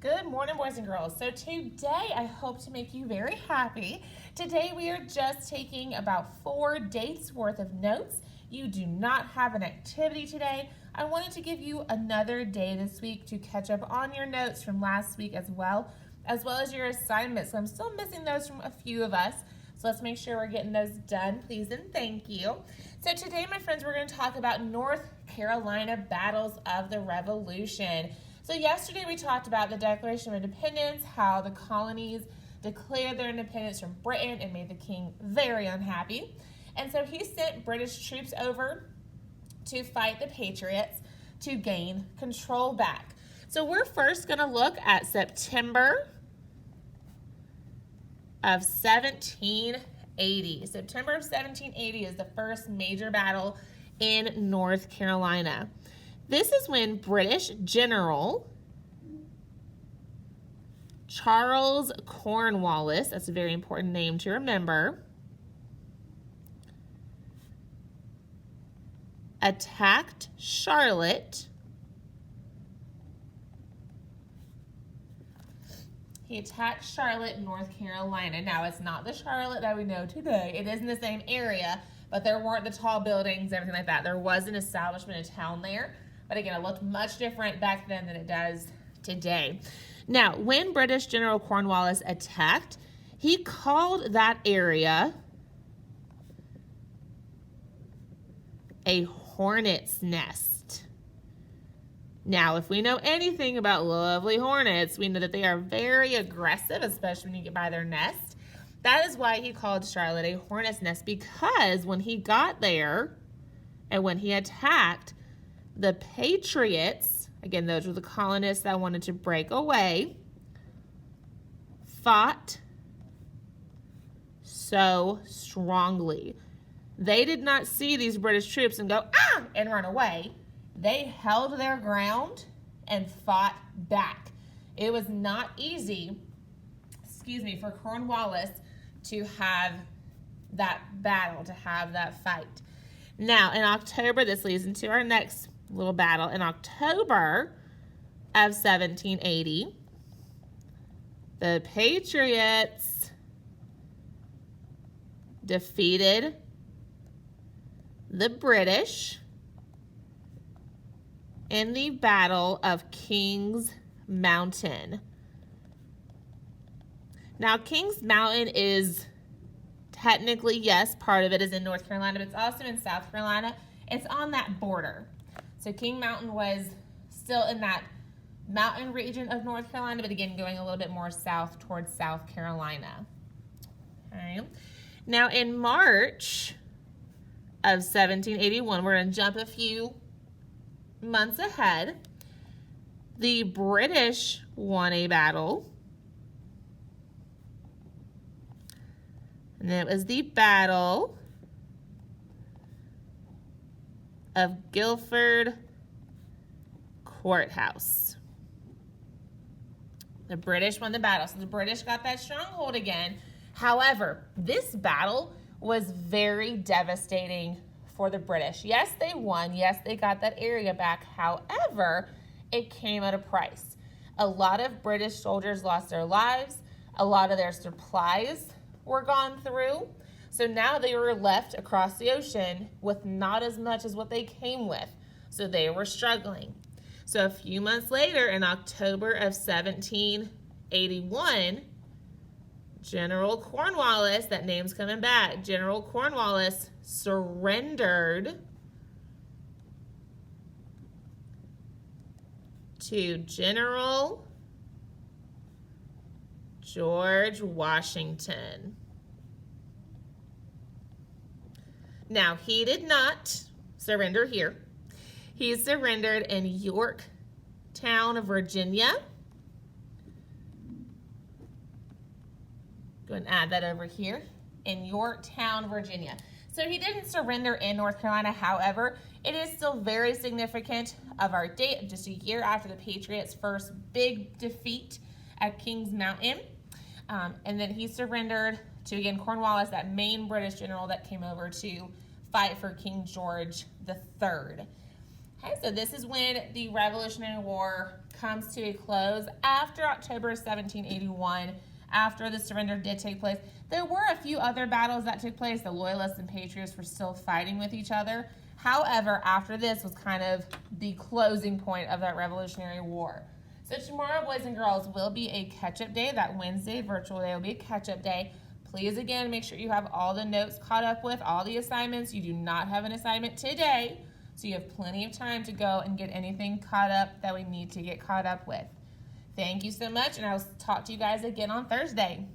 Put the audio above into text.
Good morning, boys and girls. So today I hope to make you very happy. Today we are just taking about 4 dates worth of notes. You do not have an activity today. I wanted to give you another day this week to catch up on your notes from last week as well as your assignments. So I'm still missing those from a few of us. So let's make sure we're getting those done, please and thank you. So today, my friends, we're going to talk about North Carolina battles of the Revolution. So yesterday we talked about the Declaration of Independence, how the colonies declared their independence from Britain and made the king very unhappy. And so he sent British troops over to fight the Patriots to gain control back. So we're first going to look at September of 1780. September of 1780 is the first major battle in North Carolina. This is when British General Charles Cornwallis, that's a very important name to remember, attacked Charlotte. He attacked Charlotte, North Carolina. Now, it's not the Charlotte that we know today. It is in the same area, but there weren't the tall buildings, everything like that. There was an establishment, a town there. But again, it looked much different back then than it does today. Now, when British General Cornwallis attacked, he called that area a hornet's nest. Now, if we know anything about lovely hornets, we know that they are very aggressive, especially when you get by their nest. That is why he called Charlotte a hornet's nest, because when he got there and when he attacked, the Patriots, again, those were the colonists that wanted to break away, fought so strongly. They did not see these British troops and go, ah, and run away. They held their ground and fought back. It was not easy, for Cornwallis to have that battle, to have that fight. Now, in October, this leads into our next little battle. In October of 1780, the Patriots defeated the British in the Battle of Kings Mountain. Now, Kings Mountain is technically, yes, part of it is in North Carolina, but it's also in South Carolina. It's on that border. So King Mountain was still in that mountain region of North Carolina, but again, going a little bit more south towards South Carolina. Okay. Now, in March of 1781, we're going to jump a few months ahead. The British won a battle. And it was the Battle of Guilford Courthouse. The British won the battle, so the British got that stronghold again. However, this battle was very devastating for the British. Yes, they won. Yes, they got that area back. However, it came at a price. A lot of British soldiers lost their lives. A lot of their supplies were gone through. So now they were left across the ocean with not as much as what they came with. So they were struggling. So a few months later, in October of 1781, General Cornwallis, that name's coming back, General Cornwallis surrendered to General George Washington. Now, he did not surrender here. He surrendered in Yorktown, Virginia. Go ahead and add that over here. In Yorktown, Virginia. So he didn't surrender in North Carolina. However, it is still very significant of our date, just a year after the Patriots' first big defeat at Kings Mountain. And then he surrendered to, again, Cornwallis, that main British general that came over to fight for King George III. Okay, so this is when the Revolutionary War comes to a close after October 1781, after the surrender did take place. There were a few other battles that took place. The Loyalists and Patriots were still fighting with each other. However, after this was kind of the closing point of that Revolutionary War. So tomorrow, boys and girls, will be a catch-up day. That Wednesday virtual day will be a catch-up day. Please, again, make sure you have all the notes caught up with, all the assignments. You do not have an assignment today, so you have plenty of time to go and get anything caught up that we need to get caught up with. Thank you so much, and I will talk to you guys again on Thursday.